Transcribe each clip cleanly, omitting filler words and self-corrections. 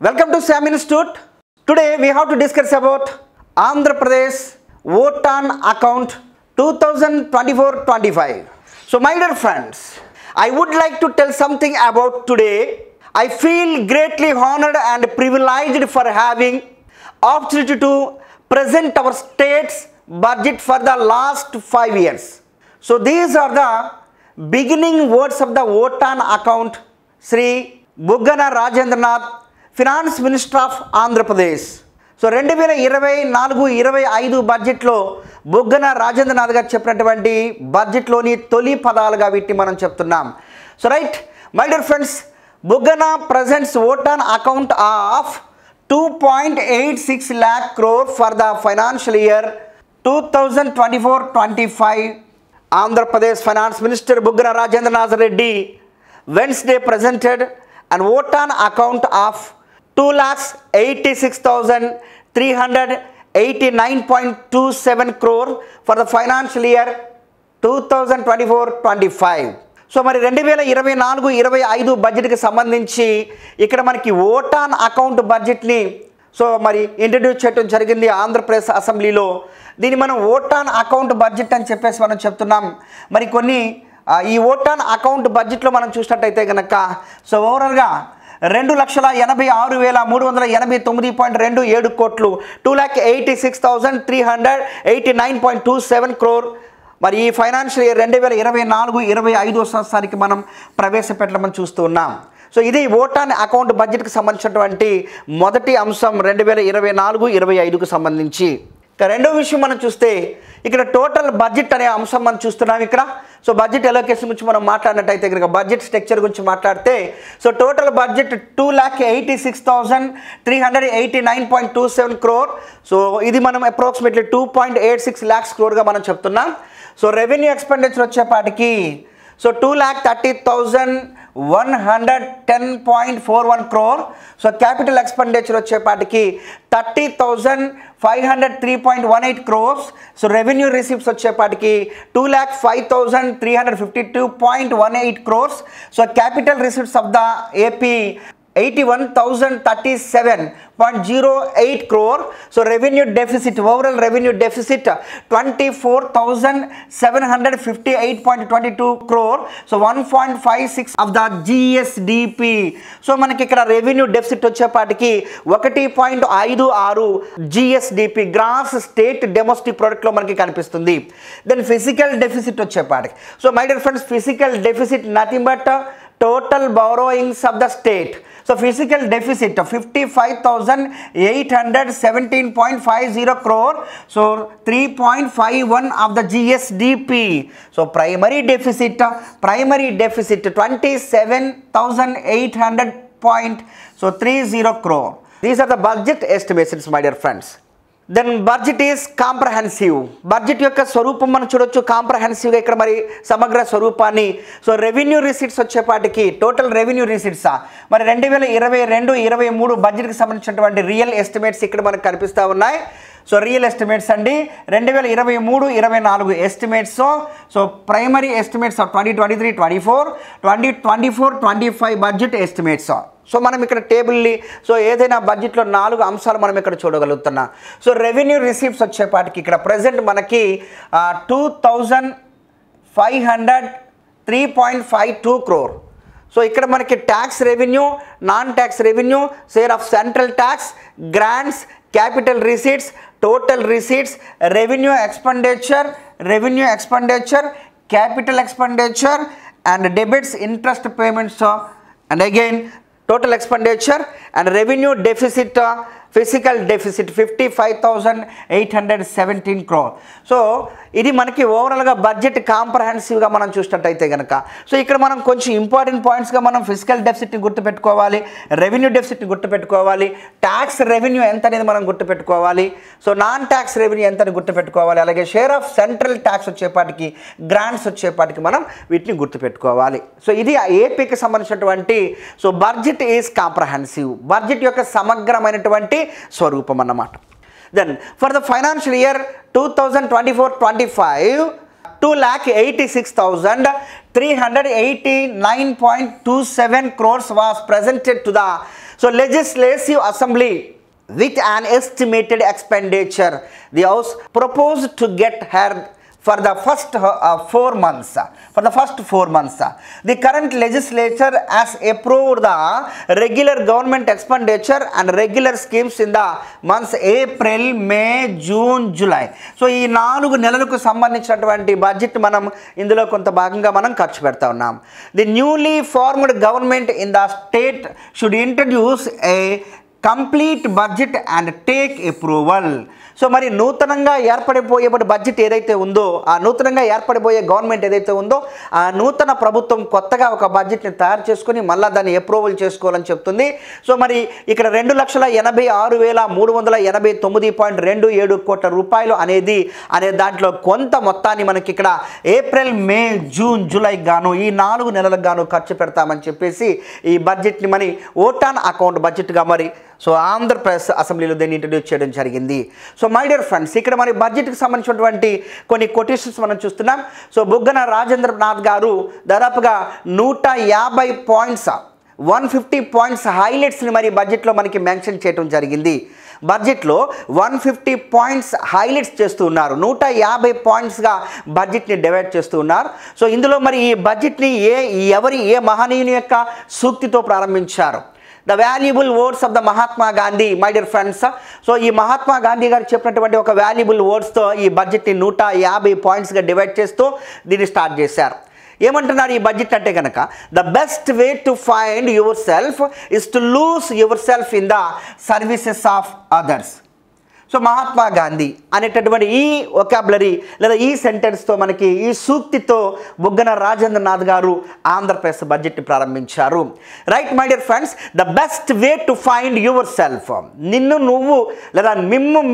Welcome to Sam Institute. Today we have to discuss about Andhra Pradesh vote on account 2024-25. So my dear friends, I would like to tell something about today. I feel greatly honored and privileged for having opportunity to present our state's budget for the last 5 years. So these are the beginning words of the vote on account Sri Buggana Rajendranath, Finance Minister of Andhra Pradesh. So 2024-25 బడ్జెట్లో బుగ్గన రాజేంద్రనాథ్ గారు చెప్పినటువంటి బడ్జెట్లోని తొలి పదాలుగా వీటిని మనం చెప్తున్నాం. So right my dear friends, Buggana presents vote on account of 2.86 lakh crore for the financial year 2024-25. Andhra Pradesh Finance Minister Buggana Rajendranath Reddy Wednesday presented and vote on account of 2,86,389.27 crore for the financial year 2024-25. So మరి 2024-25 బడ్జెట్కి సంబంధించి ఇక్కడ మనకి vote on account బడ్జెట్ని so మరి introduce చేయడం జరిగింది ఆంధ్రప్రదేశ్ అసెంబ్లీలో. దీన్ని మనం ఓట్ ఆన్ అకౌంట్ బడ్జెట్ అని చెప్పేసి మనం చెప్తున్నాం. మరి కొన్ని ఈ ఓట్ ఆన్ అకౌంట్ బడ్జెట్లో మనం చూసినట్టయితే కనుక సో ఓవరాల్గా 2,86,389.27 కోట్లు, 2,86,389.27 crore మరి ఈ ఫైనాన్షియల్ ఇయర్ 2024-25 సంవత్సరానికి మనం ప్రవేశపెట్టమని చూస్తూ ఉన్నాం. సో ఇది ఓట్ ఆన్ అకౌంట్ బడ్జెట్కి సంబంధించినటువంటి మొదటి అంశం 2024-25కు సంబంధించి. ఇక రెండో విషయం మనం చూస్తే ఇక్కడ టోటల్ బడ్జెట్ అనే అంశం మనం చూస్తున్నాం ఇక్కడ. సో బడ్జెట్ ఎలోకేషన్ గురించి మనం మాట్లాడినట్టయితే కనుక బడ్జెట్ స్ట్రక్చర్ గురించి మాట్లాడితే so total budget 2,86,389.27 crore. So ఇది మనం అప్రాక్సిమేట్లీ 2.86 lakhs crore మనం చెప్తున్నాం. సో రెవెన్యూ ఎక్స్పెండిచర్ వచ్చేపాటికి so 2,30,110.41 crore. So capital expenditure వచ్చేపాటికి 30,503.18 crores. సో రెవెన్యూ రిసీప్ట్స్ వచ్చేపాటికి 2,05,352.18 crores. So capital receipts of the AP 81,037.08 crore. So revenue deficit, overall revenue deficit 24,758.22 crore. So 1.56 of the GSDP. So మనకి ఇక్కడ revenue deficit వచ్చేపాటికి 1.56 GSDP, gross state domestic ప్రోడక్ట్లో మనకి కనిపిస్తుంది. Then physical deficit వచ్చేపాటికి so my dear friends, physical deficit nothing but total borrowings of the state. So physical deficit of 55,817.50 crore. So 3.51 of the GSDP. So primary deficit 27,800.30 crore. These are the budget estimations, my dear friends. Then budget is comprehensive. Budget యొక్క స్వరూపం మనం చూడొచ్చు కాంప్రహెన్సివ్గా ఇక్కడ మరి సమగ్ర స్వరూపాన్ని. So revenue receipts వచ్చేపాటికి టోటల్ రెవెన్యూ రిసీట్స్ మరి 2022-23 బడ్జెట్కి సంబంధించినటువంటి రియల్ ఎస్టిమేట్స్ ఇక్కడ మనకు కనిపిస్తూ ఉన్నాయి. సో రియల్ ఎస్టిమేట్స్ అండి 2023-24 estimates. So primary estimates of 2023-24, 2024-25 budget estimates. So మనం ఇక్కడ టేబుల్ని సో ఏదైనా బడ్జెట్లో 4 అంశాలు మనం ఇక్కడ చూడగలుగుతున్నాం. సో రెవెన్యూ రిసీప్ట్స్ వచ్చేపాటికి ఇక్కడ ప్రజెంట్ మనకి 2,503.52 crore. సో ఇక్కడ మనకి tax revenue, non tax revenue, share of central tax, grants, capital receipts, total receipts, revenue expenditure, capital expenditure and debits, interest payments and again total expenditure and revenue deficit, physical deficit 55,817 crore. So ఇది మనకి ఓవరాల్గా budget కాంప్రహెన్సివ్గా మనం చూసినట్టయితే కనుక so ఇక్కడ మనం కొంచెం important పాయింట్స్గా మనం ఫిజికల్ డెఫిసిట్ని గుర్తుపెట్టుకోవాలి, రెవెన్యూ డెఫిసిట్ని గుర్తుపెట్టుకోవాలి, ట్యాక్స్ రెవెన్యూ ఎంత అనేది మనం గుర్తుపెట్టుకోవాలి, సో నాన్ ట్యాక్స్ రెవెన్యూ ఎంత అని గుర్తుపెట్టుకోవాలి, అలాగే షేర్ ఆఫ్ సెంట్రల్ ట్యాక్స్ వచ్చేపాటికి, గ్రాంట్స్ వచ్చేపాటికి మనం వీటిని గుర్తుపెట్టుకోవాలి. సో ఇది ఏపీకి సంబంధించినటువంటి so budget is comprehensive, budget యొక్క సమగ్రమైనటువంటి స్వరూపం అన్నమాట. Then for the financial year 2024-25 2,86,389.27 crores was presented to the Legislative Assembly with an estimated expenditure the House proposed to get her for the first 4 months. The current legislature has approved the regular government expenditure and regular schemes in the months April, May, June, July. So ఈ 4 నెలలకు సంబంధించినటువంటి budget మనం ఇందులో కొంత భాగంగా మనం ఖర్చు పెడతా ఉన్నాం. The newly formed government in the state should introduce a complete budget and take approval. So మరి నూతనంగా ఏర్పడిపోయే బడ్జెట్ ఏదైతే ఉందో, ఆ నూతనంగా ఏర్పడిపోయే గవర్నమెంట్ ఏదైతే ఉందో, ఆ నూతన ప్రభుత్వం కొత్తగా ఒక బడ్జెట్ని తయారు చేసుకొని మళ్ళీ దాన్ని అప్రూవల్ చేసుకోవాలని చెప్తుంది. సో మరి ఇక్కడ 2,86,389.27 కోట్ల రూపాయలు అనే దాంట్లో కొంత మొత్తాన్ని మనకి ఇక్కడ ఏప్రిల్, మే, జూన్, జూలై గాను ఈ 4 నెలలకు గాను ఖర్చు పెడతామని చెప్పేసి ఈ బడ్జెట్ని మరి ఓటాన్ అకౌంట్ బడ్జెట్గా మరి సో ఆంధ్రప్రదేశ్ అసెంబ్లీలో దీన్ని ఇంట్రడ్యూస్ చేయడం జరిగింది. సో మై డియర్ ఫ్రెండ్స్, ఇక్కడ మరి బడ్జెట్కి సంబంధించినటువంటి కొన్ని కొటేషన్స్ మనం చూస్తున్నాం. సో బుగ్గన రాజేంద్రనాథ్ గారు దాదాపుగా 150 పాయింట్స్ 150 పాయింట్స్ హైలైట్స్ని మరి బడ్జెట్లో మనకి మెన్షన్ చేయడం జరిగింది. బడ్జెట్లో 150 పాయింట్స్ హైలైట్స్ చేస్తూ ఉన్నారు. 150 పాయింట్స్గా బడ్జెట్ని డివైడ్ చేస్తూ ఉన్నారు. సో ఇందులో మరి ఈ బడ్జెట్ని ఏ మహనీయుని యొక్క సూక్తితో ప్రారంభించారు? The valuable words of the Mahatma Gandhi. My dear friends, so ఈ మహాత్మా గాంధీ గారు చెప్పినటువంటి ఒక వాల్యుబుల్ వర్డ్స్తో ఈ బడ్జెట్ని 150 పాయింట్స్గా డివైడ్ చేస్తూ దీన్ని స్టార్ట్ చేశారు. ఏమంటున్నారు ఈ బడ్జెట్ అంటే కనుక, the best way to find your self is to lose your self in the services of others. So Mahatma Gandhi అనేటటువంటి ఈ వొకాబులరీ లేదా ఈ సెంటెన్స్తో మనకి ఈ సూక్తితో బుగ్గన రాజేంద్రనాథ్ గారు ఆంధ్రప్రదేశ్ బడ్జెట్ని ప్రారంభించారు. Right my dear friends, the best way to find your self, నిన్ను నువ్వు లేదా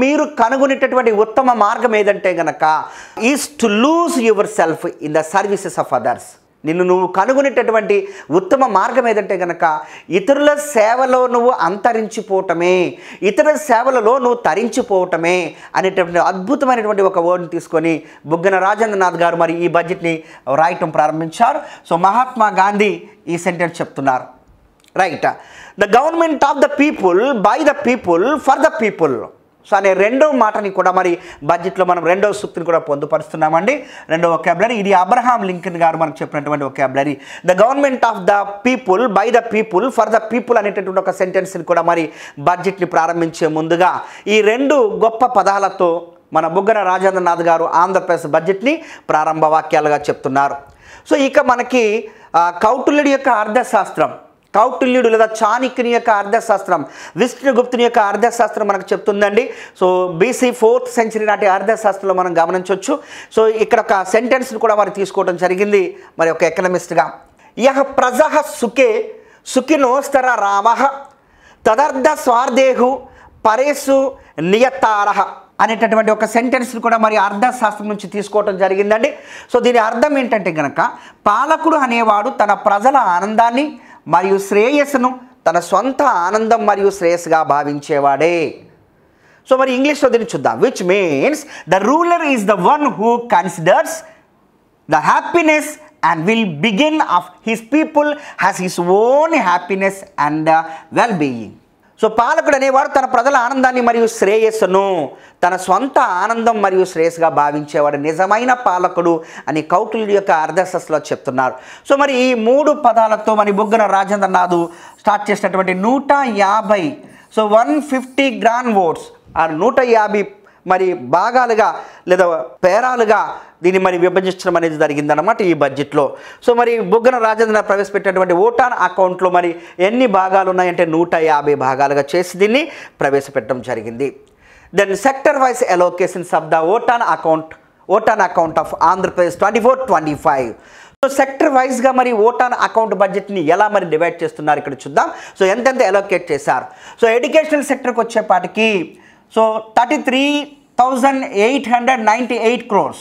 మీరు కనుగొనేటటువంటి ఉత్తమ మార్గం ఏదంటే గనక is to lose your self in the services of others. నిన్ను నువ్వు కనుగొనేటటువంటి ఉత్తమ మార్గం ఏదంటే కనుక ఇతరుల సేవలో నువ్వు అంతరించిపోవటమే, ఇతరుల సేవలలో నువ్వు తరించిపోవటమే అనేటటువంటి అద్భుతమైనటువంటి ఒక వర్డ్ని తీసుకొని బుగ్గన రాజేంద్రనాథ్ గారు మరి ఈ బడ్జెట్ని రాయటం ప్రారంభించారు. సో మహాత్మా గాంధీ ఈ సెంటెన్స్ చెప్తున్నారు. Right, the government of the people, by the people, for the people. So అనే రెండో మాటని కూడా మరి బడ్జెట్లో మనం రెండో సూక్తిని కూడా పొందుపరుస్తున్నామండి. రెండో వొకాబులరీ ఇది అబ్రహాం లింకన్ గారు మనకు చెప్పినటువంటి vocabulary. The government of the people, by the people, for the people అనేటటువంటి ఒక సెంటెన్స్ని కూడా మరి బడ్జెట్ని ప్రారంభించే ముందుగా ఈ 2 గొప్ప పదాలతో మన బుగ్గన రాజేంద్రనాథ్ గారు ఆంధ్రప్రదేశ్ బడ్జెట్ని ప్రారంభ వాక్యాలుగా చెప్తున్నారు. సో ఇక మనకి కౌటిల్యుడి యొక్క అర్థశాస్త్రం, కౌటిల్యుడు లేదా చాణక్యుని యొక్క అర్థశాస్త్రం, విష్ణుగుప్తుని యొక్క అర్థశాస్త్రం మనకు చెప్తుందండి. సో BC 4th century నాటి అర్థశాస్త్రంలో మనం గమనించవచ్చు. సో ఇక్కడ ఒక సెంటెన్స్ని కూడా మరి తీసుకోవడం జరిగింది మరి ఒక ఎకనమిస్ట్గా. యహ ప్రజః సుఖే సుఖినోస్తర రామః తదర్థ స్వార్థేహు పరేసు నియతారః అనేటటువంటి ఒక సెంటెన్స్ని కూడా మరి అర్థశాస్త్రం నుంచి తీసుకోవడం జరిగిందండి. సో దీని అర్థం ఏంటంటే కనుక, పాలకుడు అనేవాడు తన ప్రజల ఆనందాన్ని మరియు శ్రేయస్సును తన సొంత ఆనందం మరియు శ్రేయస్సుగా భావించేవాడే. సో మరి ఇంగ్లీష్లో దీన్ని చూద్దాం. Which means the ruler is the one who considers the happiness and will begin of his people has his own happiness and well being. సో పాలకుడు అనేవాడు తన ప్రజల ఆనందాన్ని మరియు శ్రేయస్సును తన సొంత ఆనందం మరియు శ్రేయస్సుగా భావించేవాడు నిజమైన పాలకుడు అని కౌటిల్యుడి యొక్క అర్థశాస్త్రంలో చెప్తున్నారు. సో మరి ఈ 3 పదాలతో మరి బుగ్గన రాజేంద్రనాథ్ స్టార్ట్ చేసినటువంటి 150, సో 150 గ్రాండ్ వర్డ్స్ ఆ 150 మరి భాగాలుగా లేదా పేరాలుగా దీన్ని మరి విభజించడం అనేది జరిగిందన్నమాట ఈ బడ్జెట్లో. సో మరి బుగ్గన రాజేంద్ర ప్రవేశపెట్టినటువంటి ఓటాన్ అకౌంట్లో మరి ఎన్ని భాగాలు ఉన్నాయంటే 150 భాగాలుగా చేసి దీన్ని ప్రవేశపెట్టడం జరిగింది. Then sector wise అలోకేషన్స్ of the vote on account of Andhra Pradesh 24-25. So sector వైజ్గా మరి ఓటాన్ అకౌంట్ బడ్జెట్ని ఎలా మరి డివైడ్ చేస్తున్నారు ఇక్కడ చూద్దాం. సో ఎంతెంత అలోకేట్ చేశారు. సో ఎడ్యుకేషనల్ సెక్టర్కి వచ్చేపాటికి so 33,898 crores.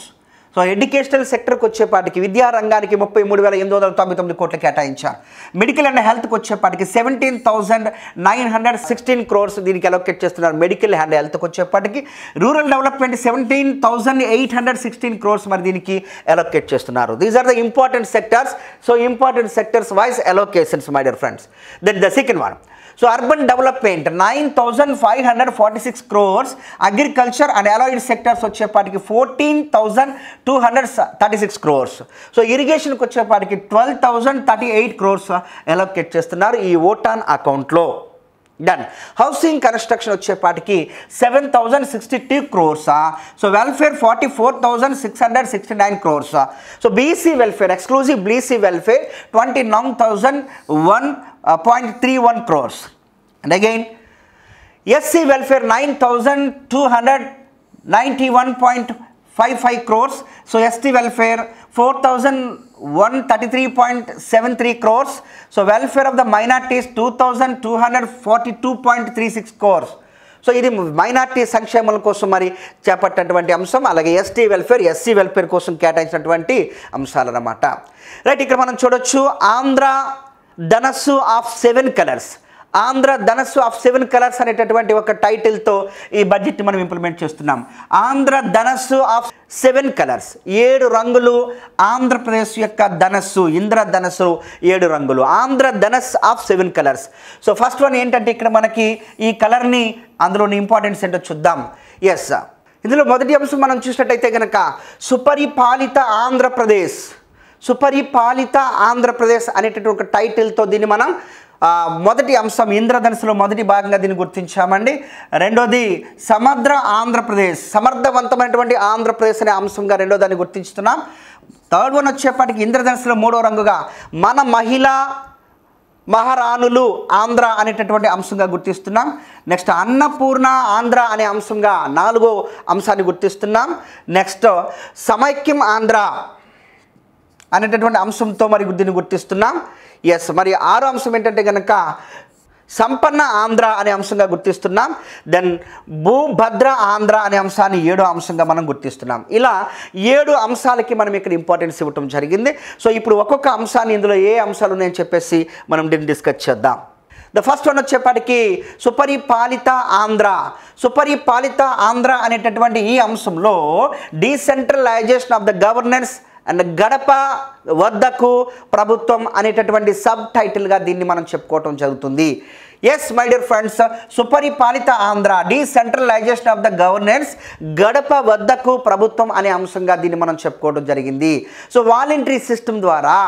So so educational సెక్టర్కి వచ్చేపాటికి విద్యా రంగానికి 33,899 కోట్లు కేటాయించారు. మెడికల్ అండ్ హెల్త్కి వచ్చేపాటికి 17,916 క్రోర్స్ దీనికి అలొకేట్ చేస్తున్నారు. మెడికల్ అండ్ హెల్త్కి వచ్చేపాటికి రూరల్ డెవలప్మెంట్ 17,816 క్రోర్స్ మరి దీనికి అలొకేట్ చేస్తున్నారు. These are the important sectors. So important sectors wise allocations my dear friends. Then the second one, so urban development 9,546 crores, agriculture and allied sectors వచ్చేపాటికి 14,236 crores. So ఇరిగేషన్కి వచ్చేపాటికి 12,038 crores allocate చేస్తున్నారు ఈ vote on అకౌంట్లో. Done. Housing construction వచ్చేపాటికి 7,062 crores. So welfare 44,669 crores. So BC welfare, exclusive BC welfare 29,001.31 crores. And again, SC welfare 9,291.55 crores. So ST welfare 4,133.73 crores. So welfare of the minorities 2,242.36 crores. So ఇది minority సంక్షేమం కోసం మరి చేపట్టినటువంటి అంశం. అలాగే ST welfare, SC welfare కోసం కేటాయించినటువంటి అంశాలు అన్నమాట. రైట్, ఇక్కడ మనం చూడొచ్చు ఆంధ్ర ధనస్సు ఆఫ్ 7 కలర్స్. ఆంధ్ర ధనస్సు ఆఫ్ 7 కలర్స్ అనేటటువంటి ఒక టైటిల్తో ఈ బడ్జెట్ని మనం ఇంప్లిమెంట్ చేస్తున్నాం. ఆంధ్ర ధనస్సు ఆఫ్ 7 కలర్స్, 7 రంగులు ఆంధ్రప్రదేశ్ యొక్క ధనస్సు, ఇంద్ర ధనస్సు 7 రంగులు, Andhra Dhanus of 7 colours. So first one ఏంటంటే ఇక్కడ మనకి ఈ కలర్ని అందులోని ఇంపార్టెన్స్ ఏంటో చూద్దాం. ఎస్, ఇందులో మొదటి అంశం మనం చూసినట్టయితే కనుక సుపరిపాలిత ఆంధ్రప్రదేశ్, సుపరిపాలిత ఆంధ్రప్రదేశ్ అనేటటువంటి ఒక టైటిల్తో దీన్ని మనం మొదటి అంశం ఇంద్రధనుసులో మొదటి భాగంగా దీన్ని గుర్తించామండి. రెండోది సమగ్ర ఆంధ్రప్రదేశ్, సమర్థవంతమైనటువంటి ఆంధ్రప్రదేశ్ అనే అంశంగా రెండో దాన్ని గుర్తించుతున్నాం. థర్డ్ వన్ వచ్చేప్పటికి ఇంద్రధనుసులో మూడో రంగుగా మన మహిళా మహారాణులు ఆంధ్ర అనేటటువంటి అంశంగా గుర్తిస్తున్నాం. నెక్స్ట్ అన్నపూర్ణ ఆంధ్ర అనే అంశంగా నాలుగో అంశాన్ని గుర్తిస్తున్నాం. నెక్స్ట్ సమైక్యం ఆంధ్ర అనేటటువంటి అంశంతో మరి దీన్ని గుర్తిస్తున్నాం. ఎస్, మరి ఆరో అంశం ఏంటంటే కనుక సంపన్న ఆంధ్ర అనే అంశంగా గుర్తిస్తున్నాం. దెన్ భూభద్ర ఆంధ్ర అనే అంశాన్ని 7వ అంశంగా మనం గుర్తిస్తున్నాం. ఇలా 7 అంశాలకి మనం ఇక్కడ ఇంపార్టెన్స్ ఇవ్వటం జరిగింది. సో ఇప్పుడు ఒక్కొక్క అంశాన్ని ఇందులో ఏ అంశాలు ఉన్నాయని చెప్పేసి మనం దీన్ని డిస్కస్ చేద్దాం. ద ఫస్ట్ వన్ వచ్చేపాటికి సుపరిపాలిత ఆంధ్ర. సుపరిపాలిత ఆంధ్ర అనేటటువంటి ఈ అంశంలో decentralisation of the governance and గడప వద్దకు ప్రభుత్వం అనేటటువంటి సబ్ టైటిల్గా దీన్ని మనం చెప్పుకోవటం జరుగుతుంది. ఎస్ మై డియర్ ఫ్రెండ్స్, సుపరిపాలిత Andhra, decentralisation of the governance, గడప వద్దకు ప్రభుత్వం అనే అంశంగా దీన్ని మనం చెప్పుకోవడం జరిగింది. సో వాలంటరీ సిస్టమ్ ద్వారా,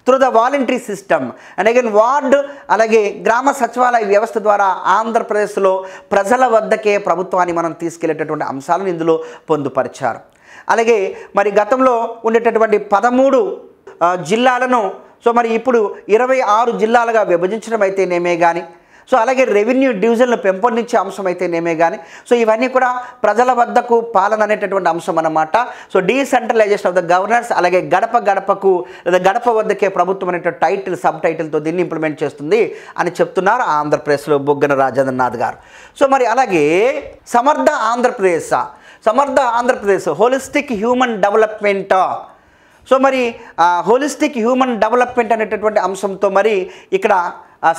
through the voluntary system and again ward అలాగే గ్రామ సచివాలయ వ్యవస్థ ద్వారా ఆంధ్రప్రదేశ్లో ప్రజల వద్దకే ప్రభుత్వాన్ని మనం తీసుకెళ్లేటటువంటి అంశాలను ఇందులో పొందుపరిచారు. అలాగే మరి గతంలో ఉండేటటువంటి 13 జిల్లాలను సో మరి ఇప్పుడు 26 జిల్లాలుగా విభజించడం అయితేనేమే కానీ, సో అలాగే రెవెన్యూ డివిజన్లు పెంపొందించే అంశం అయితేనేమే కానీ, సో ఇవన్నీ కూడా ప్రజల వద్దకు పాలన అనేటటువంటి అంశం అన్నమాట. So decentralisation of the governors అలాగే గడప గడపకు లేదా గడప వద్దకే ప్రభుత్వం అనేటువంటి టైటిల్ సబ్ టైటిల్తో దీన్ని ఇంప్లిమెంట్ చేస్తుంది అని చెప్తున్నారు ఆంధ్రప్రదేశ్లో బుగ్గన రాజేంద్రనాథ్ గారు. సో మరి అలాగే సమర్థ ఆంధ్రప్రదేశ్, సమర్థ Andhra Pradesh holistic human development. So మరి హోలిస్టిక్ హ్యూమన్ డెవలప్మెంట్ అనేటటువంటి అంశంతో మరి ఇక్కడ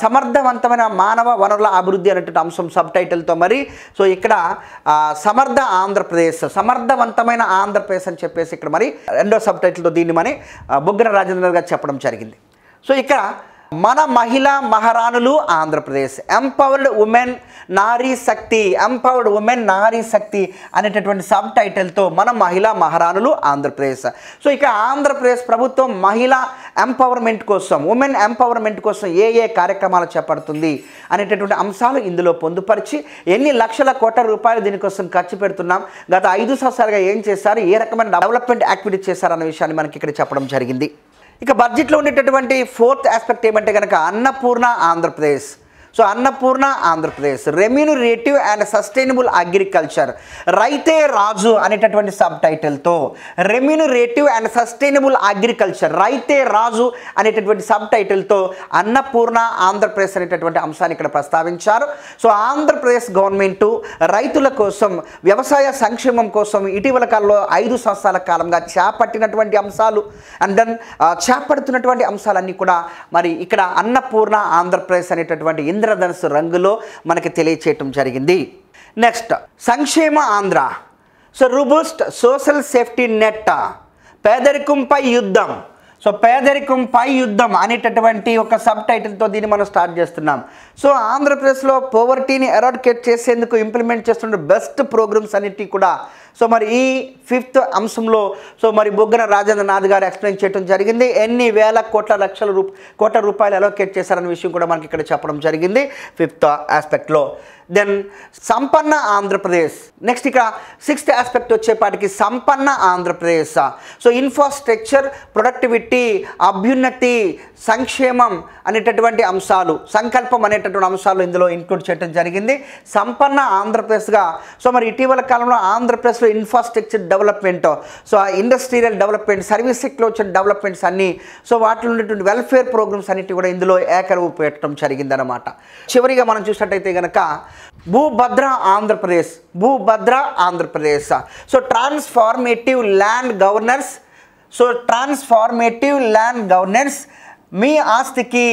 సమర్థవంతమైన మానవ వనరుల అభివృద్ధి అనేటువంటి అంశం సబ్ టైటిల్తో మరి సో ఇక్కడ సమర్థ ఆంధ్రప్రదేశ్, సమర్థవంతమైన ఆంధ్రప్రదేశ్ అని చెప్పేసి ఇక్కడ మరి రెండో సబ్ టైటిల్తో దీన్ని మరి బుగ్గన రాజేంద్ర గారు చెప్పడం జరిగింది. సో ఇక్కడ మన మహిళా మహారాణులు ఆంధ్రప్రదేశ్, ఎంపవర్డ్ ఉమెన్ నారీ శక్తి, ఎంపవర్డ్ ఉమెన్ నారీ శక్తి అనేటటువంటి సబ్ టైటిల్తో మన మహిళా మహారాణులు ఆంధ్రప్రదేశ్. సో ఇక ఆంధ్రప్రదేశ్ ప్రభుత్వం మహిళా ఎంపవర్మెంట్ కోసం, ఉమెన్ ఎంపవర్మెంట్ కోసం ఏ ఏ కార్యక్రమాలు చేపడుతుంది అనేటటువంటి అంశాలు ఇందులో పొందుపరిచి ఎన్ని లక్షల కోట్ల రూపాయలు దీనికోసం ఖర్చు పెడుతున్నాం, గత 5 సంవత్సరాలుగా ఏం చేశారు, ఏ రకమైన డెవలప్మెంట్ యాక్టివిటీ చేశారన్న విషయాన్ని మనకి ఇక్కడ చెప్పడం జరిగింది. ఇక బడ్జెట్లో ఉండేటటువంటి 4th ఆస్పెక్ట్ ఏమంటే కనుక Annapurna Andhra Pradesh. So Annapurna Andhra Pradesh, remunerative and sustainable agriculture, రైతే రాజు అనేటటువంటి సబ్ టైటిల్తో, రెమ్యూనరేటివ్ అండ్ సస్టైనబుల్ అగ్రికల్చర్, రైతే రాజు అనేటటువంటి సబ్ టైటిల్తో అన్నపూర్ణ ఆంధ్రప్రదేశ్ అనేటటువంటి అంశాన్ని ఇక్కడ ప్రస్తావించారు. సో ఆంధ్రప్రదేశ్ గవర్నమెంటు రైతుల కోసం, వ్యవసాయ సంక్షేమం కోసం ఇటీవల కాలంలో 5 సంవత్సరాల కాలంగా చేపట్టినటువంటి అంశాలు అండ్ దెన్ చేపడుతున్నటువంటి అంశాలన్నీ కూడా మరి ఇక్కడ అన్నపూర్ణ ఆంధ్రప్రదేశ్ అనేటటువంటి ఇంద్రధనుసు రంగులో మనకి తెలియచేయటం జరిగింది. నెక్స్ట్ సంక్షేమ Andhra, so robust social safety net, పేదరికంపై యుద్ధం, సో పేదరికంపై యుద్ధం అనేటటువంటి ఒక సబ్ టైటిల్తో దీన్ని మనం స్టార్ట్ చేస్తున్నాం. సో ఆంధ్రప్రదేశ్లో పోవర్టీని ఎరాడికేట్ చేసేందుకు ఇంప్లిమెంట్ చేస్తున్న బెస్ట్ ప్రోగ్రామ్స్ అన్నిటి కూడా సో మరి ఈ 5th అంశంలో సో మరి బొగ్గన రాజేంద్రనాథ్ గారు ఎక్స్ప్లెయిన్ చేయడం జరిగింది. ఎన్ని వేల కోట్ల రూపాయలు అలోకేట్ చేశారనే విషయం కూడా మనకి ఇక్కడ చెప్పడం జరిగింది 5th ఆస్పెక్ట్లో. దెన్ సంపన్న ఆంధ్రప్రదేశ్, నెక్స్ట్ ఇక్కడ 6th ఆస్పెక్ట్ వచ్చేపాటికి సంపన్న ఆంధ్రప్రదేశ్. సో ఇన్ఫ్రాస్ట్రక్చర్, ప్రొడక్టివిటీ, అభ్యున్నతి, సంక్షేమం అనేటటువంటి అంశాలు, సంకల్పం అనేటటువంటి అంశాలు ఇందులో ఇంక్లూడ్ చేయడం జరిగింది. సంపన్న ఆంధ్రప్రదేశ్గా సో మరి ఇటీవల కాలంలో ఆంధ్రప్రదేశ్లో infrastructure development, so industrial development, service sector వచ్చిన డెవలప్మెంట్స్ అన్నీ, సో వాటిలో ఉన్నటువంటి వెల్ఫేర్ ప్రోగ్రామ్స్ అన్నిటి కూడా ఇందులో ఏకరువు పెట్టడం జరిగిందనమాట. చివరిగా మనం చూసినట్టయితే కనుక భూభద్ర Andhra Pradesh, భూభద్ర Andhra Pradesh. So transformative land governance, so transformative land governance, మీ ఆస్తికి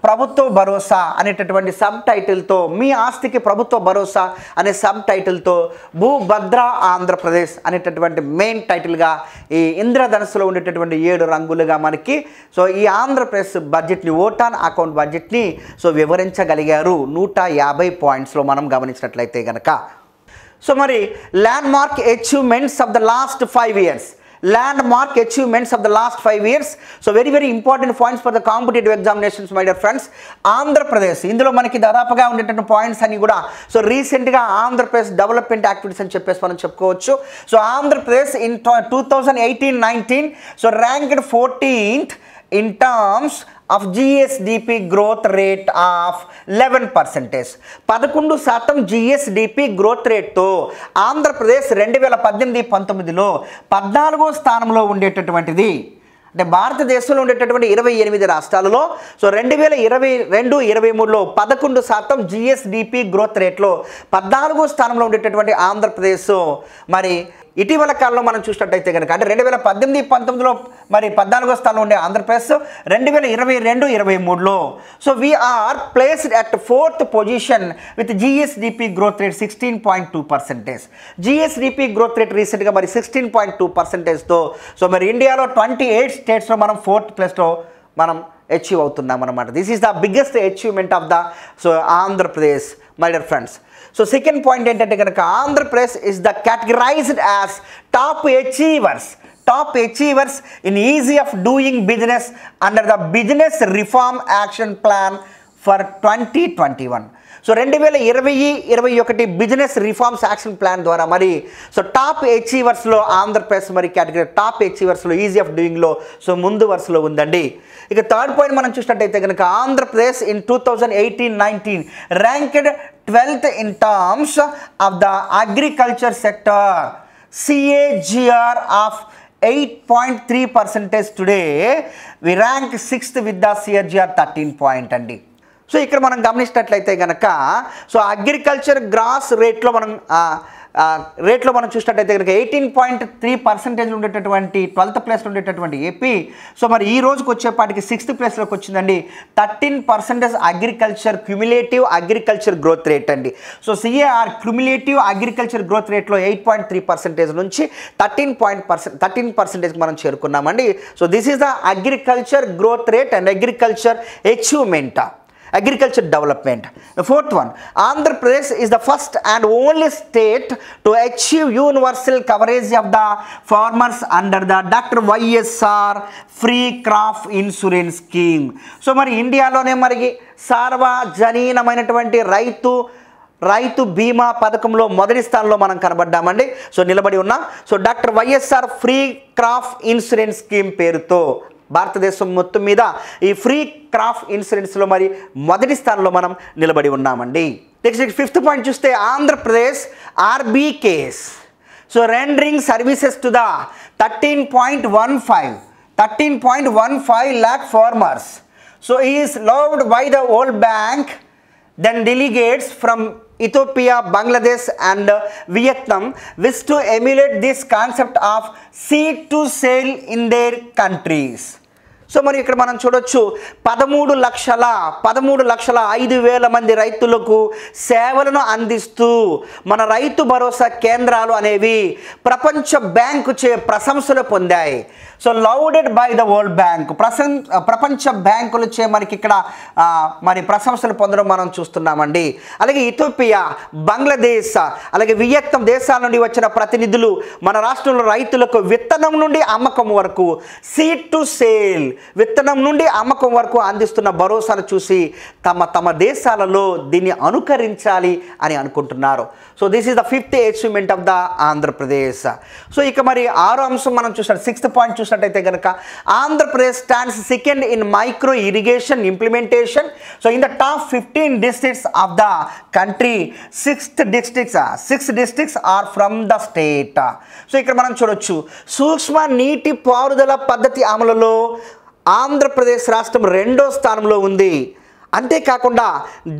ప్రభుత్వ భరోసా అనేటటువంటి సబ్ టైటిల్తో, మీ ఆస్తికి ప్రభుత్వ భరోసా అనే సబ్ టైటిల్తో భూభద్ర ఆంధ్రప్రదేశ్ అనేటటువంటి మెయిన్ టైటిల్గా ఈ ఇంద్రధనుస్సులో ఉండేటటువంటి 7 రంగులుగా మనకి సో ఈ ఆంధ్రప్రదేశ్ బడ్జెట్ని, ఓటాన్ అకౌంట్ బడ్జెట్ని సో వివరించగలిగారు 150 పాయింట్స్లో మనం గమనించినట్లయితే కనుక. సో మరి landmark achievements of the last 5 years, landmark achievements of the last 5 years. So very important points for the competitive examinations, my dear friends. Andhra Pradesh ఇందులో మనకి దాదాపుగా ఉండేటువంటి పాయింట్స్ అన్ని కూడా సో రీసెంట్గా ఆంధ్రప్రదేశ్ డెవలప్మెంట్ యాక్టివిటీస్ అని చెప్పేసి మనం చెప్పుకోవచ్చు. So Andhra Pradesh in 2018-19 so ranked 14th in terms of GSDP growth rate of 11%. 11% GSDP growth రేట్తో Andhra Pradesh 2018-19లో 14వ స్థానంలో ఉండేటటువంటిది. అంటే భారతదేశంలో ఉండేటటువంటి 28 రాష్ట్రాలలో సో 2022-23లో 11% GSDP గ్రోత్ రేట్లో 14వ స్థానంలో ఉండేటటువంటి ఆంధ్రప్రదేశ్ మరి ఇటీవల కాలంలో మనం చూసినట్టయితే కనుక అంటే 2018-19లో మరి 14వ స్థానంలో ఉండే Andhra Pradesh 2022-23లో so we are placed at 4th position with GSDP growth rate 16.2%. GSDP growth rate రీసెంట్గా మరి 16.2%తో సో మరి ఇండియాలో 28 స్టేట్స్లో మనం 4th ప్లేస్లో మనం అచీవ్ అవుతున్నాం అనమాట. This is the biggest achievement of the so Andhra Pradesh, my dear friends. So second point ఏంటంటే కనుక Andhra Pradesh is the categorised as top achievers in easy of doing business under the business reform action plan for 2021. So 2020-21 business reforms action plan ద్వారా మరి so top అచీవర్స్లో Andhra Pradesh మరి category top అచీవర్స్లో easy of డూయింగ్లో so ముందు వరుసలో ఉందండి. ఇక third point మనం చూసినట్టయితే కనుక Andhra Pradesh in 2018-19 ranked 12th in terms of the agriculture sector, CAGR of 8.3%. Today we rank 6th with the CAGR 13 point అండి. సో ఇక్కడ మనం గమనించినట్లయితే కనుక సో అగ్రికల్చర్ గ్రాస్ రేట్లో మనం చూసినట్టయితే కనుక 18.3% ఉండేటటువంటి 12th ప్లేస్లో ఉండేటటువంటి ఏపీ సో మరి ఈ రోజుకి వచ్చేపాటికి 6th ప్లేస్లోకి వచ్చిందండి. 13% క్యుములేటివ్ అగ్రికల్చర్ గ్రోత్ రేట్ అండి. So CAR cumulative agriculture growth రేట్లో 8.3% నుంచి 13% మనం చేరుకున్నామండి. So this is the agriculture growth rate and agriculture achievement, agriculture development. The fourth one, Andhra Pradesh is the first and only state to achieve universal coverage of the farmers under the Dr. YSR free crop insurance scheme. So మరి ఇండియాలోనే మరి సార్వజనీనమైనటువంటి రైతు బీమా పథకంలో మొదటి స్థానంలో మనం కనబడ్డామండి. So నిలబడి ఉన్నాం. So doctor YSR free crop insurance scheme పేరుతో భారతదేశం మొత్తం మీద ఈ ఫ్రీ క్రాప్ ఇన్సూరెన్స్లో మరి మొదటి స్థానంలో మనం నిలబడి ఉన్నామండి. నెక్స్ట్ 5th పాయింట్ చూస్తే Andhra Pradesh RBKs so rendering services to the 13.15 lakh farmers. So he is loved by the World Bank. Then delegates from Ethiopia, Bangladesh and Vietnam wish to emulate this concept of seed to sale in their countries. So మరి ఇక్కడ మనం చూడొచ్చు 13,05,000 మంది రైతులకు సేవలను అందిస్తూ మన రైతు భరోసా కేంద్రాలు అనేవి ప్రపంచ బ్యాంకు చే ప్రశంసలు పొందాయి. So lauded by the world bank, ప్రపంచ బ్యాంకులు చే మనకి ఇక్కడ మరి ప్రశంసలు పొందడం మనం చూస్తున్నామండి. అలాగే ఇథియోపియా, బంగ్లాదేశ్ అలాగే వియత్నాం దేశాల నుండి వచ్చిన ప్రతినిధులు మన రాష్ట్రంలో రైతులకు విత్తనం నుండి అమ్మకం వరకు సీడ్ టు సేల్, విత్తనం నుండి అమ్మకం వరకు అందిస్తున్న భరోసాను చూసి తమ దేశాలలో దీన్ని అనుకరించాలి అని అనుకుంటున్నారు. So this is the 5th achievement of the Andhra Pradesh. So ఇక మరి 6వ అంశం మనం చూసినట్టు 6th పాయింట్ చూసినట్టయితే కనుక Andhra Pradesh stands second in micro irrigation implementation. So in the top 15 districts of the country 6 districts are from the state. సో ఇక్కడ మనం చూడొచ్చు సూక్ష్మ నీటి పారుదల పద్ధతి అమలులో ఆంధ్రప్రదేశ్ రాష్ట్రం 2వ స్థానంలో ఉంది. అంతేకాకుండా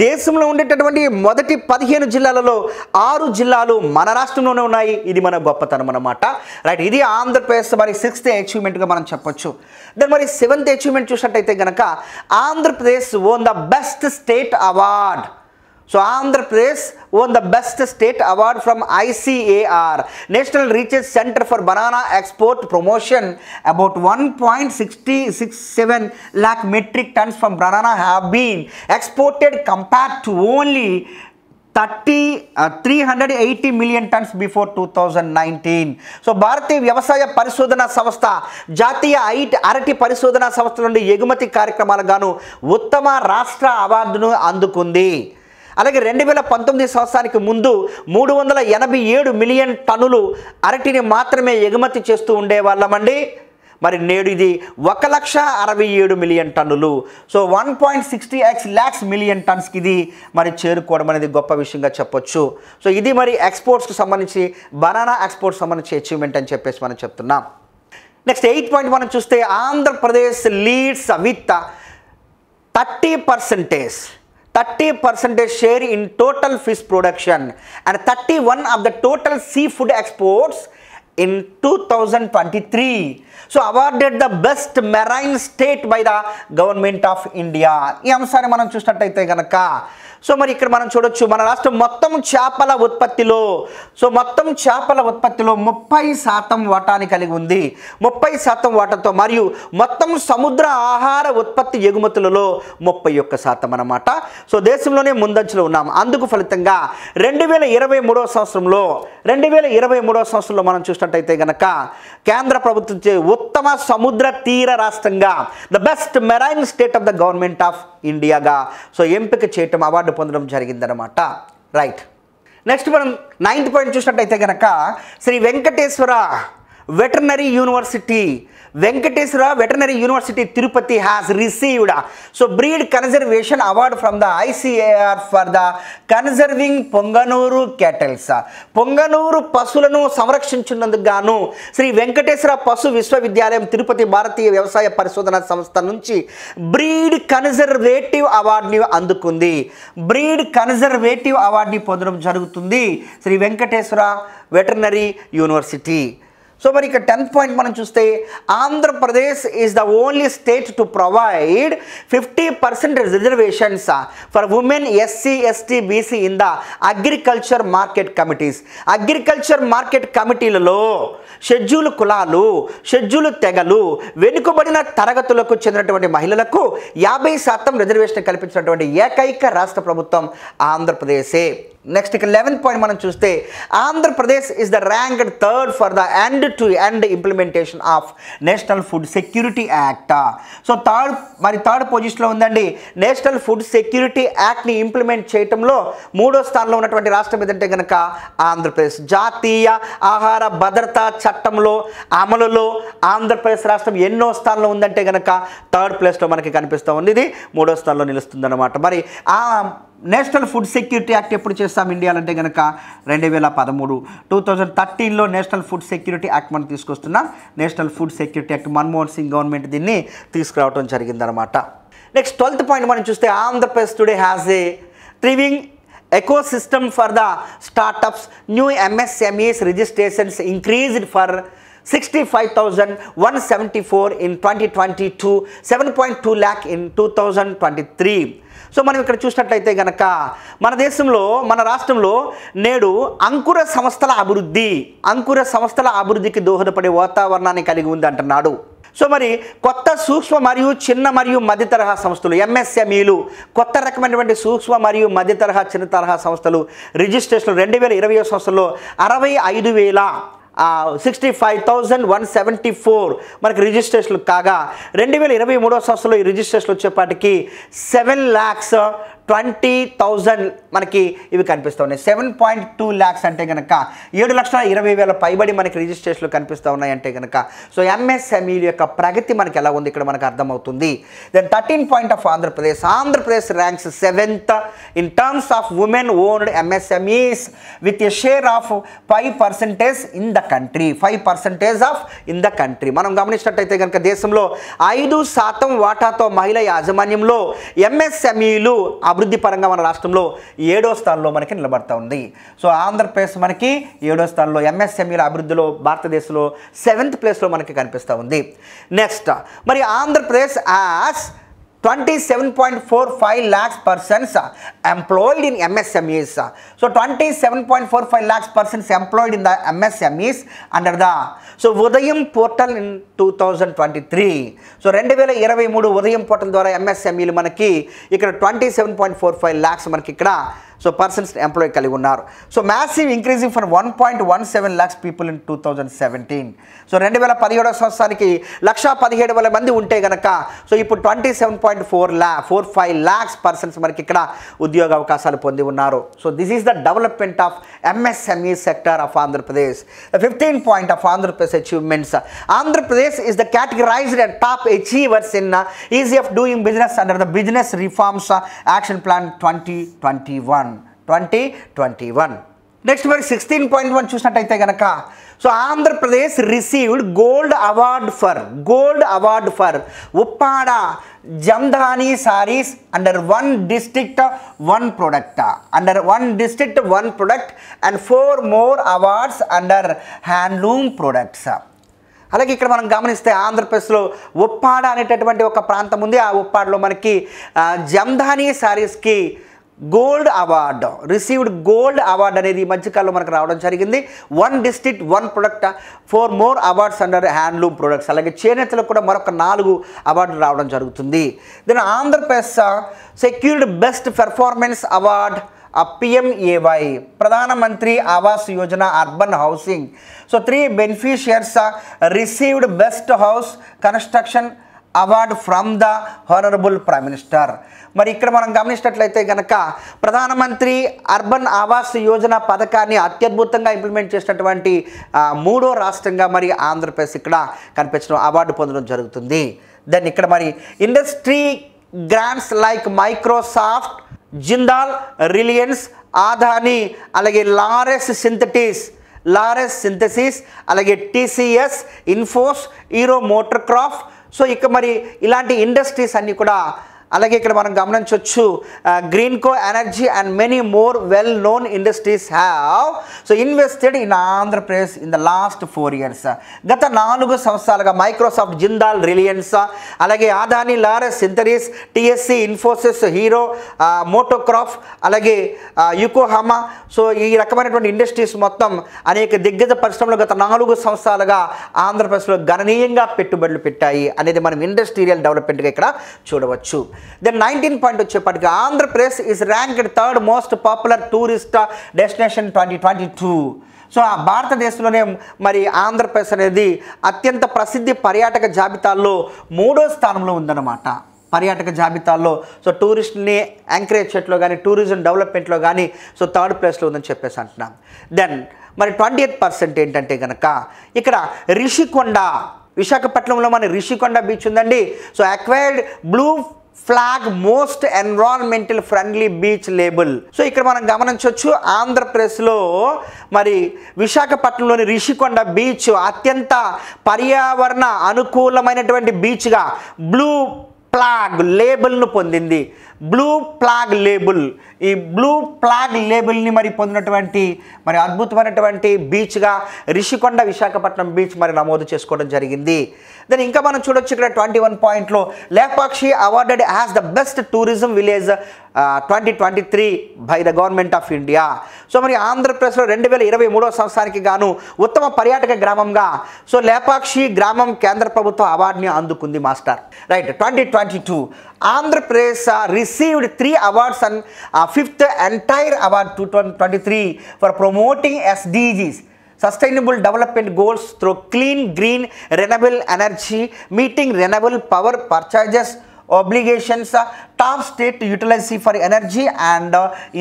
దేశంలో ఉండేటటువంటి మొదటి 15 జిల్లాలలో 6 జిల్లాలు మన రాష్ట్రంలోనే ఉన్నాయి. ఇది మన గొప్పతనం అన్నమాట. రైట్, ఇది ఆంధ్రప్రదేశ్ మరి 6th అచీవ్మెంట్గా మనం చెప్పొచ్చు. దెన్ మరి 7th అచీవ్మెంట్ చూసినట్టయితే కనుక Andhra Pradesh own the best state award. So Andhra Pradesh won the best state award from ICAR, National Research Center for Banana Export Promotion. About 1.67 lakh metric tons from banana have been exported compared to only 380 million tons before 2019. So భారతీయ వ్యవసాయ పరిశోధన సంస్థ జాతీయ అరటి పరిశోధన సంస్థ నుండి ఎగుమతి కార్యక్రమాలకు గాను ఉత్తమ రాష్ట్ర అవార్డును అందుకుంది. అలాగే 2019 సంవత్సరానికి ముందు 387 మిలియన్ టన్నులు అరటిని మాత్రమే ఎగుమతి చేస్తూ ఉండేవాళ్ళమండి. మరి నేడు ఇది 1,67 మిలియన్ టన్నులు. సో 1.60x lakhs మిలియన్ టన్స్కి ఇది మరి చేరుకోవడం అనేది గొప్ప విషయంగా చెప్పొచ్చు. సో ఇది మరి ఎక్స్పోర్ట్స్కి సంబంధించి బనానా ఎక్స్పోర్ట్స్ సంబంధించి అచీవ్మెంట్ అని చెప్పేసి మనం చెప్తున్నాం. నెక్స్ట్ 8th పాయింట్ మనం చూస్తే Andhra Pradesh leads with 30% share in total fish production and 31 of the total seafood exports in 2023. So awarded the best marine state by the government of India. ఈ అంశాన్ని మనం చూసినట్టయితే కనుక సో మరి ఇక్కడ మనం చూడొచ్చు మన రాష్ట్రం మొత్తం చేపల ఉత్పత్తిలో 30% వాటాని కలిగి ఉంది. 30% వాటాతో మరియు మొత్తం సముద్ర ఆహార ఉత్పత్తి ఎగుమతులలో 31% అన్నమాట. సో దేశంలోనే ముందంజలో ఉన్నాం. అందుకు ఫలితంగా 2023వ సంవత్సరంలో మనం చూసినట్టయితే కనుక కేంద్ర ప్రభుత్వం ఉత్తమ సముద్ర తీర రాష్ట్రంగా the best marine state of the government of ఇండియాగా సో ఎంపిక చేయటం అవార్డు పొందడం జరిగిందనమాట. రైట్, నెక్స్ట్ మనం 9th పాయింట్ చూసినట్టయితే కనుక Shri Venkateswara veterinary university Tirupati has received so breed conservation award from the ICAR for the conserving Punganur cattles. Punganur పశువులను సంరక్షించినందుకు గాను శ్రీ వెంకటేశ్వర పశు విశ్వవిద్యాలయం తిరుపతి భారతీయ వ్యవసాయ పరిశోధన సంస్థ నుంచి బ్రీడ్ కన్జర్వేటివ్ అవార్డుని అందుకుంది. బ్రీడ్ కన్జర్వేటివ్ అవార్డుని పొందడం జరుగుతుంది Shri Venkateswara veterinary university. So మరి ఇక 10th పాయింట్ మనం చూస్తే Andhra Pradesh is the only state to provide 50% reservations for women SC ST BC in the agriculture market committees. Agriculture market కమిటీలలో schedule కులాలు, షెడ్యూల్ తెగలు, వెనుకబడిన తరగతులకు చెందినటువంటి మహిళలకు 50% రిజర్వేషన్ కల్పించినటువంటి ఏకైక రాష్ట్ర ప్రభుత్వం ఆంధ్రప్రదేశే. నెక్స్ట్ ఇక 11th పాయింట్ మనం చూస్తే Andhra Pradesh is the ranked 3rd for the end to end implementation of national food security act. So third పొజిషన్లో ఉందండి. నేషనల్ ఫుడ్ సెక్యూరిటీ యాక్ట్ని ఇంప్లిమెంట్ చేయటంలో 3వ స్థానంలో ఉన్నటువంటి రాష్ట్రం ఏదంటే కనుక ఆంధ్రప్రదేశ్. జాతీయ ఆహార భద్రతా చట్టంలో అమలులో ఆంధ్రప్రదేశ్ రాష్ట్రం ఎన్నో స్థానంలో ఉందంటే కనుక 3rd ప్లేస్లో మనకి కనిపిస్తూ ఉంది. ఇది 3వ స్థానంలో నిలుస్తుందన్నమాట. మరి ఆ నేషనల్ ఫుడ్ సెక్యూరిటీ యాక్ట్ ఎప్పుడు చేస్తాం ఇండియాలో అంటే కనుక 2013. 2013లో నేషనల్ ఫుడ్ సెక్యూరిటీ యాక్ట్ మనం తీసుకొస్తున్నాం. National food security act Manmohan Singh government దీన్ని తీసుకురావడం జరిగిందనమాట. నెక్స్ట్ 12th పాయింట్ మనం చూస్తే Andhra Pradesh today has a థ్రివింగ్ ecosystem for the startups. New MSMEs registrations increased for 65,174 in 2022, 7.2 lakh in 2023. So మనం ఇక్కడ చూసినట్లయితే కనుక మన దేశంలో మన రాష్ట్రంలో నేడు అంకుర సంస్థల అభివృద్ధికి దోహదపడే వాతావరణాన్ని కలిగి ఉంది అంటున్నాడు. సో మరి కొత్త సూక్ష్మ మరియు చిన్న మరియు మధ్య తరహా సంస్థలు ఎంఎస్ఎంఈలు, కొత్త రకమైనటువంటి సూక్ష్మ మరియు మధ్య తరహా చిన్న తరహా సంస్థలు రిజిస్ట్రేషన్లు 2020 సంవత్సరంలో 65,174 మనకి రిజిస్ట్రేషన్లు కాగా 2023 సంవత్సరంలో ఈ రిజిస్ట్రేషన్లు వచ్చేపాటికి 7,20,000 మనకి ఇవి కనిపిస్తూ ఉన్నాయి. 7.2 lakhs అంటే కనుక 7,20,000 పైబడి మనకి రిజిస్ట్రేషన్లు కనిపిస్తూ ఉన్నాయి అంటే కనుక సో ఎంఎస్ఎంఈ యొక్క ప్రగతి మనకి ఎలా ఉంది ఇక్కడ మనకు అర్థమవుతుంది. Then 13th point of Andhra Pradesh ranks 7th in terms of women owned MSMEs with a share of 5% in the country. 5% of in the country. మనం గమనించినట్టయితే కనుక దేశంలో 5% వాటాతో మహిళ యాజమాన్యంలో ఎంఎస్ఎంఈలు అభివృద్ధి పరంగా మన రాష్ట్రంలో 7వ స్థానంలో మనకి నిలబడతా ఉంది. సో ఆంధ్రప్రదేశ్ మనకి 7వ స్థానంలో, ఎంఎస్ఎంఈల అభివృద్ధిలో భారతదేశంలో 7th ప్లేస్లో మనకి కనిపిస్తూ ఉంది. నెక్స్ట్ మరి Andhra Pradesh as 27.45 lakhs persons employed in MSMEs. So 27.45 lakhs persons employed in the MSMEs under the Udayam portal in 2023. So 2023 ఉదయం పోర్టల్ ద్వారా ఎంఎస్ఎంఈలు మనకి ఇక్కడ 27.45 lakhs మనకి ఇక్కడ సో పర్సన్స్ ఎంప్లాయ్ కలిగి ఉన్నారు. So massive increasing for 1.17 lakhs people in 2017. So 2017 సంవత్సరానికి 1,17,000 మంది ఉంటే కనుక సో ఇప్పుడు 27.45 lakhs పర్సన్స్ మనకి ఇక్కడ ఉద్యోగ అవకాశాలు పొంది ఉన్నారు. So this is the development of MSME sector of Andhra Pradesh. 15th point of Andhra Pradesh achievements. Andhra Pradesh is the categorized as top achievers in ease of doing business under the business reforms action plan 2021. Next మరి 16.1 చూసినట్టయితే కనుక so Andhra Pradesh received gold award for Uppada Jamdani saris under one district one product and 4 more awards under handloom products. అలాగే ఇక్కడ మనం గమనిస్తే ఆంధ్రప్రదేశ్లో ఉప్పాడ అనేటటువంటి ఒక ప్రాంతం ఉంది. ఆ ఉప్పాడలో మనకి జమ్దాని సారీస్కి రిసీవ్డ్ గోల్డ్ అవార్డ్ అనేది ఈ మధ్యకాలంలో మనకు రావడం జరిగింది. 1 district 1 product, 4 more awards under handloom products. అలాగే చేనేతలకు కూడా మరొక 4 అవార్డులు రావడం జరుగుతుంది. Then Andhra Pradesh secured best performance award PMAY ప్రధానమంత్రి Awas Yojana urban housing. So 3 beneficiaries received best house construction award from the honourable prime minister. మరి ఇక్కడ మనం గమనించినట్లయితే కనుక ప్రధానమంత్రి అర్బన్ ఆవాస్ యోజన పథకాన్ని అత్యద్భుతంగా ఇంప్లిమెంట్ చేసినటువంటి 3వ రాష్ట్రంగా మరి ఆంధ్రప్రదేశ్ ఇక్కడ కనిపించడం, అవార్డు పొందడం జరుగుతుంది. దెన్ ఇక్కడ మరి industry grants like Microsoft, Jindal, Reliance, Adani, అలాగే లారెస్ సింథసిస్, అలాగే TCS, Infosys, Hero MotoCorp. So ఇక మరి ఇలాంటి ఇండస్ట్రీస్ అన్నీ కూడా, అలాగే ఇక్కడ మనం గమనించవచ్చు Greenko energy and many more well known industries have so invested in Andhra Pradesh in the last 4 years. గత 4 సంవత్సరాలుగా మైక్రోసాఫ్ట్, జిందాల్, రిలయన్స్, అలాగే Adani, Laurus synthesis, TSC, Infosys, hero మోటోక్రాఫ్ట్, అలాగే యుకోహామా. సో ఈ రకమైనటువంటి ఇండస్ట్రీస్ మొత్తం అనేక దిగ్గజ పరిశ్రమలు గత 4 సంవత్సరాలుగా ఆంధ్రప్రదేశ్లో గణనీయంగా పెట్టుబడులు పెట్టాయి అనేది మనం ఇండస్ట్రియల్ డెవలప్మెంట్గా ఇక్కడ చూడవచ్చు. దెన్ 19 పాయింట్ వచ్చేప్పటికి Andhra Pradesh is ranked third most popular tourist destination 2022. So ఆ భారతదేశంలోనే మరి ఆంధ్రప్రదేశ్ అనేది అత్యంత ప్రసిద్ధి పర్యాటక జాబితాల్లో 3వ స్థానంలో ఉందన్నమాట. పర్యాటక జాబితాల్లో సో టూరిస్ట్ని ఎంకరేజ్ చేయట్లో కానీ టూరిజం డెవలప్మెంట్లో కానీ సో 3rd ప్లేస్లో ఉందని చెప్పేసి అంటున్నాం. దెన్ మరి 28% ఏంటంటే కనుక ఇక్కడ రిషికొండ, విశాఖపట్నంలో మన రిషికొండ బీచ్ ఉందండి. So acquired blue flag most environmental friendly beach label. So ఇక్కడ మనం గమనించవచ్చు ఆంధ్రప్రదేశ్లో మరి విశాఖపట్నంలోని రిషికొండ బీచ్ అత్యంత పర్యావరణ అనుకూలమైనటువంటి బీచ్గా బ్లూ ఫ్లాగ్ లేబుల్ను పొందింది. బ్లూ ఫ్లాగ్ లేబుల్, ఈ బ్లూ ఫ్లాగ్ లేబుల్ని మరి పొందినటువంటి మరి అద్భుతమైనటువంటి బీచ్గా రిషికొండ విశాఖపట్నం బీచ్ మరి నమోదు చేసుకోవడం జరిగింది. దెన్ ఇంకా మనం చూడొచ్చు ఇక్కడ 21 పాయింట్లో Lepakshi awarded as the best tourism village 2023 by the government of India. So మరి ఆంధ్రప్రదేశ్లో 2023వ సంవత్సరానికి గాను ఉత్తమ పర్యాటక గ్రామంగా సో లేపాక్షి గ్రామం కేంద్ర ప్రభుత్వ అవార్డుని అందుకుంది master. Right, 2022 Andhra Pradesh received 3 awards and 5th entire award 2023 for promoting SDGs, Sustainable Development Goals through clean, green, renewable energy, meeting renewable power purchases obligations, top state utility for energy and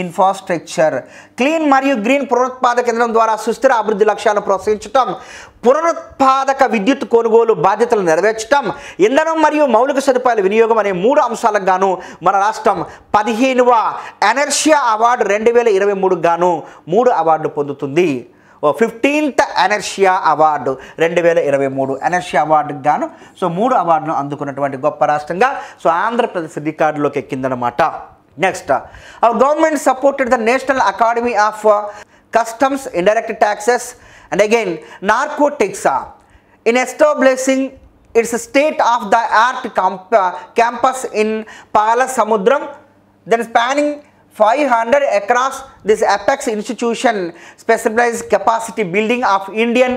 infrastructure. Clean మరియు green పునరుత్పాదక కేంద్రం ద్వారా సుస్థిర అభివృద్ధి లక్ష్యాలను ప్రోత్సహించడం, పునరుత్పాదక విద్యుత్ కొనుగోలు బాధ్యతలు నెరవేర్చడం, ఇంధనం మరియు మౌలిక సదుపాయాల వినియోగం అనే 3 అంశాలకు గాను మన రాష్ట్రం 15వ ఎనర్షియా అవార్డు 2023 గాను 3 అవార్డులు పొందుతుంది. 15th ఎనర్షియా అవార్డు 2023 ఎనర్షియా అవార్డుకి గాను సో 3 అవార్డును అందుకున్నటువంటి గొప్ప రాష్ట్రంగా so Andhra Pradesh రికార్డులోకి ఎక్కిందనమాట. Next, our government supported the national academy of customs indirect taxes and again narcotics in establishing it's state of the art campus in పాలసముద్రం, then spanning 500 across this apex institution specialized capacity building of Indian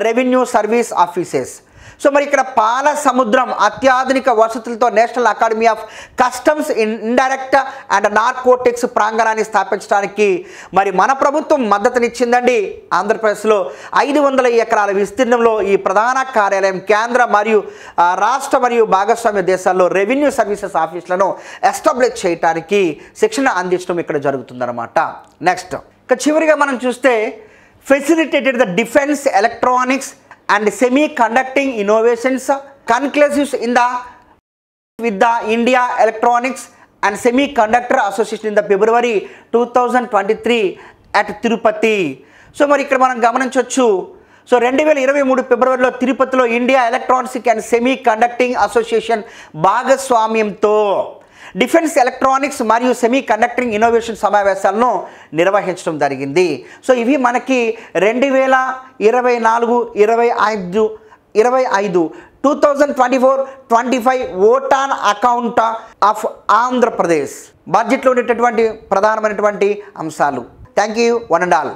Revenue Service offices. So మరి ఇక్కడ Palasamudram అత్యాధునిక వసతులతో national academy of customs indirect and narcotics ప్రాంగణాన్ని స్థాపించడానికి మరి మన ప్రభుత్వం మద్దతునిచ్చిందండి. ఆంధ్రప్రదేశ్లో 500 ఎకరాల విస్తీర్ణంలో ఈ ప్రధాన కార్యాలయం కేంద్ర మరియు రాష్ట్ర మరియు భాగస్వామ్య దేశాల్లో రెవెన్యూ సర్వీసెస్ ఆఫీసులను ఎస్టాబ్లిష్ చేయడానికి శిక్షణ అందించడం ఇక్కడ జరుగుతుందన్నమాట. నెక్స్ట్, ఇక చివరిగా మనం చూస్తే facilitated the defence electronics and semi-conducting innovations conclusives in the with the India Electronics and Semiconductor Association in the February 2023 at Tirupati. So మరి ఇక్కడ మనం గమనించవచ్చు సో 2023 ఫిబ్రవరిలో తిరుపతిలో India electronics and semi conducting association భాగస్వామ్యంతో డిఫెన్స్ ఎలక్ట్రానిక్స్ మరియు semi conducting innovation సమావేశాలను నిర్వహించడం జరిగింది. సో ఇవి మనకి 2024-25 2024-25 ఓటాన్ అకౌంట్ ఆఫ్ ఆంధ్రప్రదేశ్ బడ్జెట్లో ఉండేటటువంటి ప్రధానమైనటువంటి అంశాలు. Thank you one and all.